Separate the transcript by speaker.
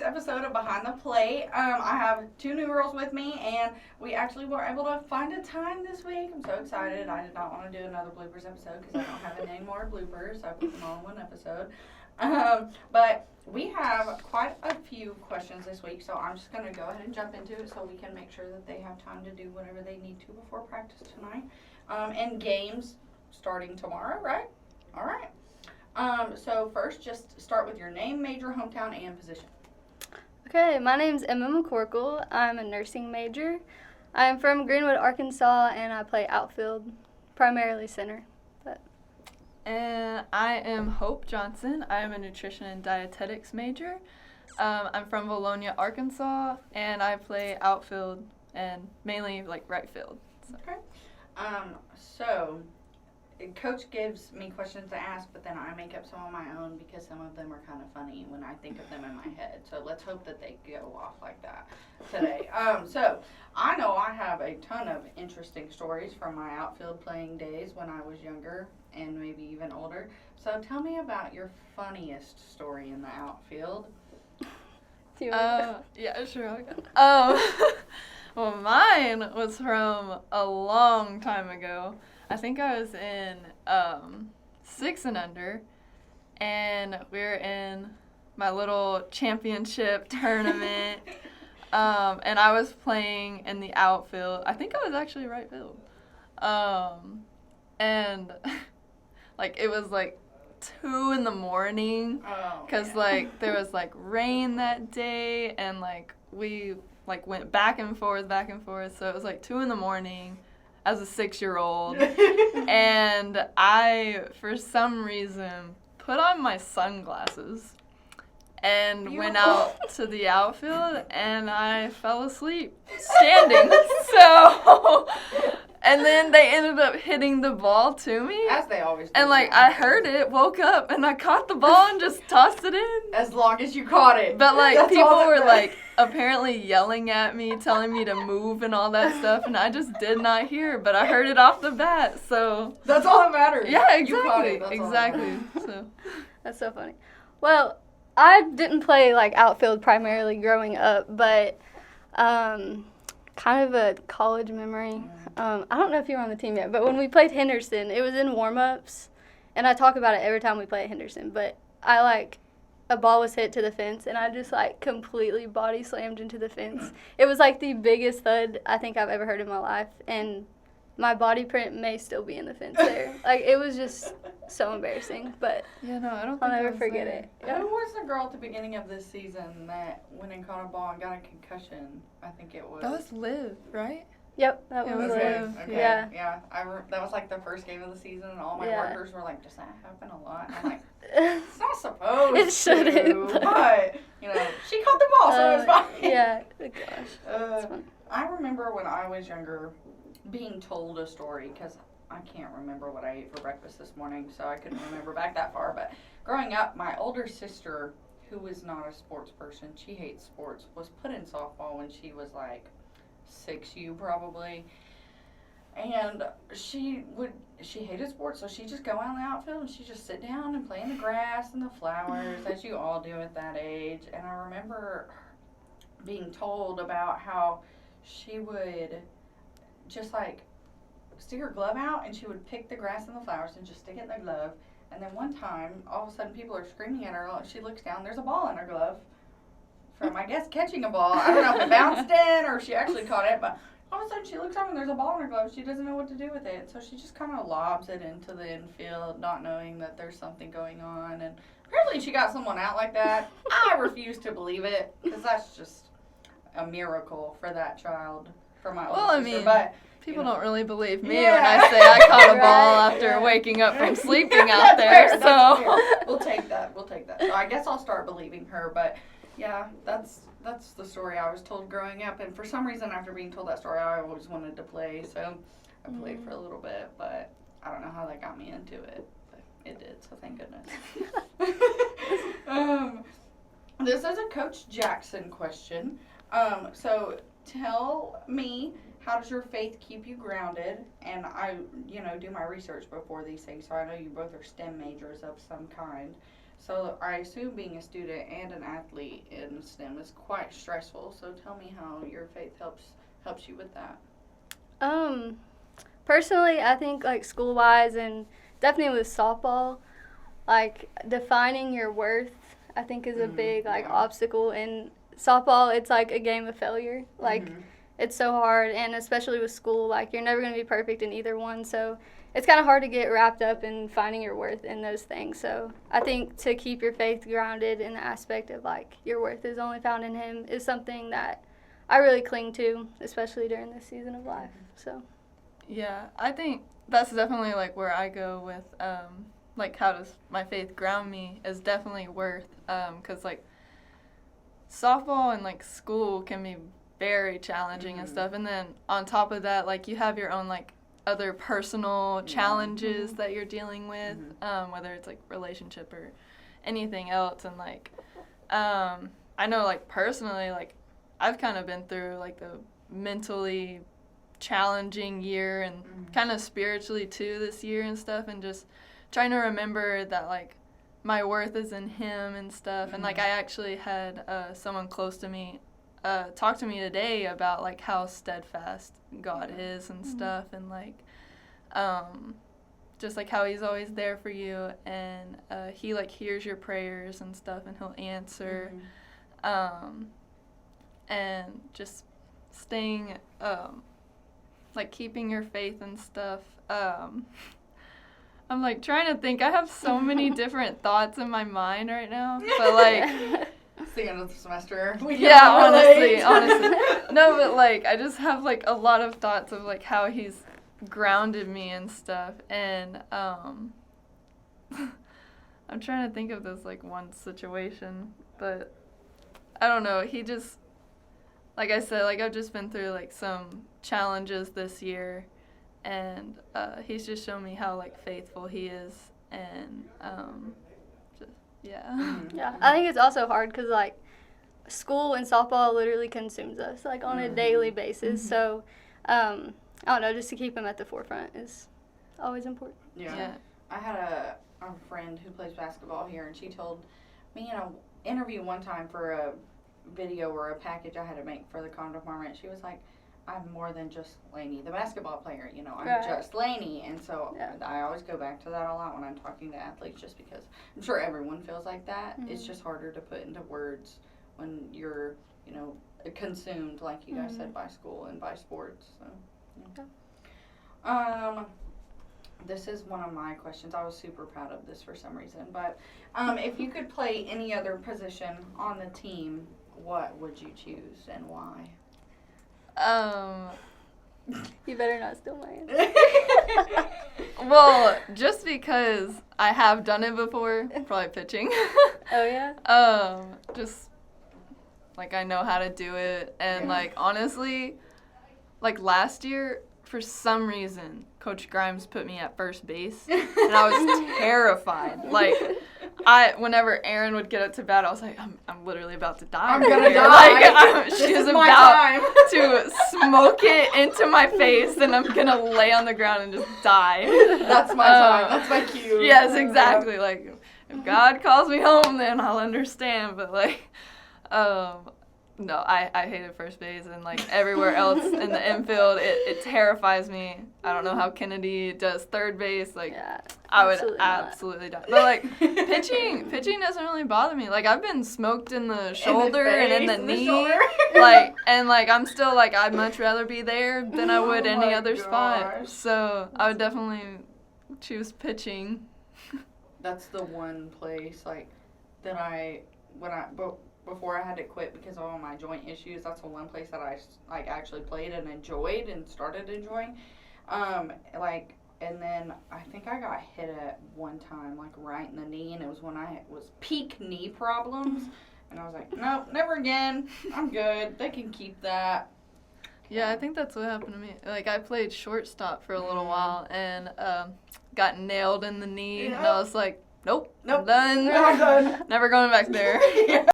Speaker 1: episode of Behind the Plate. I have two new girls with me, and we actually were able to find a time this week. I'm so excited. I did not want to do another bloopers episode because I don't have any more bloopers, so I put them all in one episode. But we have quite a few questions this week, so I'm just going to go ahead and jump into it so we can make sure that they have time to do whatever they need to before practice tonight. And games starting tomorrow, right? All right. So first, just start with your name, major, hometown, and position.
Speaker 2: Okay, my name's Emma McCorkle. I'm a nursing major. I'm from Greenwood, Arkansas, and I play outfield, primarily center.
Speaker 3: And I am Hope Johnson. I am a nutrition and dietetics major. I'm from Bologna, Arkansas, and I play outfield and mainly right field.
Speaker 1: So. Okay. So Coach gives me questions to ask, but then I make up some of my own because some of them are kind of funny when I think of them in my head. So let's hope that they go off like that today. So I know I have a ton of interesting stories from my outfield playing days when I was younger and maybe even older. So tell me about your funniest story in the outfield.
Speaker 3: Yeah, sure. Well, mine was from a long time ago. I think I was in 6 and under, and we were in my little championship tournament, and I was playing in the outfield. I think I was actually right field. And, it was, 2 in the morning, because, there was, rain that day, and, we, went back and forth, so it was, 2 in the morning. As a 6-year-old, and I, for some reason, put on my sunglasses and went out to the outfield, and I fell asleep standing. And then they ended up hitting the ball to me.
Speaker 1: As they always do.
Speaker 3: And, I heard it, woke up, and I caught the ball and just tossed it in.
Speaker 1: As long as you caught it.
Speaker 3: But, people were, apparently yelling at me, telling me to move and all that stuff, and I just did not hear, but I heard it off the bat, so.
Speaker 1: That's all that matters.
Speaker 3: Yeah, exactly.
Speaker 1: You caught it.
Speaker 3: Exactly. So.
Speaker 2: That's so funny. Well, I didn't play, outfield primarily growing up, but kind of a college memory. I don't know if you were on the team yet, but when we played Henderson, it was in warm-ups, and I talk about it every time we play at Henderson, but a ball was hit to the fence, and I just, completely body slammed into the fence. It was, the biggest thud I think I've ever heard in my life, and my body print may still be in the fence there. It was just so embarrassing, but
Speaker 3: yeah, no, I don't think
Speaker 2: I'll never forget it.
Speaker 1: Yeah. Who was the girl at the beginning of this season that went and caught a ball and got a concussion? I think it was.
Speaker 3: That was Liv, right?
Speaker 2: Yep, that was
Speaker 1: Liv. Okay.
Speaker 2: Yeah.
Speaker 1: Yeah, that was the first game of the season, and all my workers were like, does that happen a lot? And I'm like, it's not supposed
Speaker 2: it shouldn't,
Speaker 1: to, but, she caught the ball, so it was fine.
Speaker 2: Yeah, gosh.
Speaker 1: I remember when I was younger being told a story, because I can't remember what I ate for breakfast this morning, so I couldn't remember back that far, but growing up, my older sister, who was not a sports person, she hates sports, was put in softball when she was 6U probably, and she hated sports, so she'd just go out in the outfield and she'd just sit down and play in the grass and the flowers, as you all do at that age. And I remember being told about how she would just stick her glove out and she would pick the grass and the flowers and just stick it in the glove. And then one time, all of a sudden, people are screaming at her. She looks down, there's a ball in her glove from, I guess, catching a ball. I don't know if it bounced in or if she actually caught it, but all of a sudden she looks up and there's a ball in her glove. She doesn't know what to do with it. So she just kind of lobs it into the infield, not knowing that there's something going on. And apparently she got someone out like that. I refuse to believe it, because that's just a miracle for that child, for my older sister. But
Speaker 3: people don't really believe me when I say I caught a ball after waking up from sleeping out there.
Speaker 1: Fair,
Speaker 3: so
Speaker 1: we'll take that. So I guess I'll start believing her. But yeah, that's the story I was told growing up. And for some reason, after being told that story, I always wanted to play. So I played for a little bit, but I don't know how that got me into it. But it did. So thank goodness. This is a Coach Jackson question. So tell me, how does your faith keep you grounded? And I, do my research before these things, so I know you both are STEM majors of some kind. So I assume being a student and an athlete in STEM is quite stressful. So tell me how your faith helps you with that.
Speaker 2: Personally, I think like school-wise and definitely with softball, like defining your worth, I think is a big like obstacle in softball. It's like a game of failure. Like it's so hard, and especially with school, like you're never going to be perfect in either one. So it's kind of hard to get wrapped up in finding your worth in those things. So I think to keep your faith grounded in the aspect of like your worth is only found in Him is something that I really cling to, especially during this season of life. So
Speaker 3: yeah, I think that's definitely like where I go with like how does my faith ground me is definitely worth, because like softball and like school can be very challenging and stuff, and then on top of that, like you have your own like other personal challenges that you're dealing with, whether it's like relationship or anything else, and like I know like personally, like I've kind of been through like the mentally challenging year and kind of spiritually too this year and stuff, and just trying to remember that like my worth is in Him and stuff. And like I actually had someone close to me talk to me today about like how steadfast God is and stuff, and like just like how He's always there for you, and He like hears your prayers and stuff, and He'll answer, and just staying like keeping your faith and stuff. I'm like trying to think. I have so many different thoughts in my mind right now, but like
Speaker 1: It's the end of the semester.
Speaker 3: Yeah, honestly. No, but like I just have like a lot of thoughts of like how He's grounded me and stuff, and I'm trying to think of this like one situation, but I don't know. He just, like I said, like I've just been through like some challenges this year, and He's just shown me how like faithful He is, and just
Speaker 2: Yeah, I think it's also hard because like school and softball literally consumes us like on a daily basis. So I don't know, just to keep Him at the forefront is always important.
Speaker 1: Yeah. I had a friend who plays basketball here, and she told me in an interview one time for a video or a package I had to make for the comm department, she was like, I'm more than just Lainey, the basketball player, you know, I'm just Lainey. And so I always go back to that a lot when I'm talking to athletes, just because I'm sure everyone feels like that. It's just harder to put into words when you're, you know, consumed, like you guys said, by school and by sports. So, this is one of my questions. I was super proud of this for some reason. But if you could play any other position on the team, what would you choose and why?
Speaker 2: You better not steal my answer.
Speaker 3: Well, just because I have done it before, probably pitching.
Speaker 2: Oh yeah?
Speaker 3: Just like I know how to do it, and like honestly, like last year for some reason Coach Grimes put me at first base, and I was terrified. Like whenever Aaron would get up to bat, I was like, I'm literally about to die.
Speaker 1: I'm gonna die.
Speaker 3: Like she was about to smoke it into my face, and I'm gonna lay on the ground and just die.
Speaker 1: That's my time. That's my cue.
Speaker 3: Yes, exactly. Like if God calls me home, then I'll understand. But like, no, I hated first base, and like everywhere else in the infield, it terrifies me. I don't know how Kennedy does third base. Like I would absolutely die. But like pitching doesn't really bother me. Like I've been smoked in the shoulder and in the knee. Like and like I'm still like I'd much rather be there than I would any other spot. So I would definitely choose pitching.
Speaker 1: That's the one place like that before I had to quit because of all my joint issues, that's the one place that I like actually played and enjoyed and started enjoying. And then I think I got hit at one time, like right in the knee, and it was when I was peak knee problems, and I was like, nope, never again. I'm good. They can keep that.
Speaker 3: Yeah, I think that's what happened to me. Like I played shortstop for a little while and got nailed in the knee, and I was like, nope, I'm done.
Speaker 1: I'm done.
Speaker 3: Never going back there.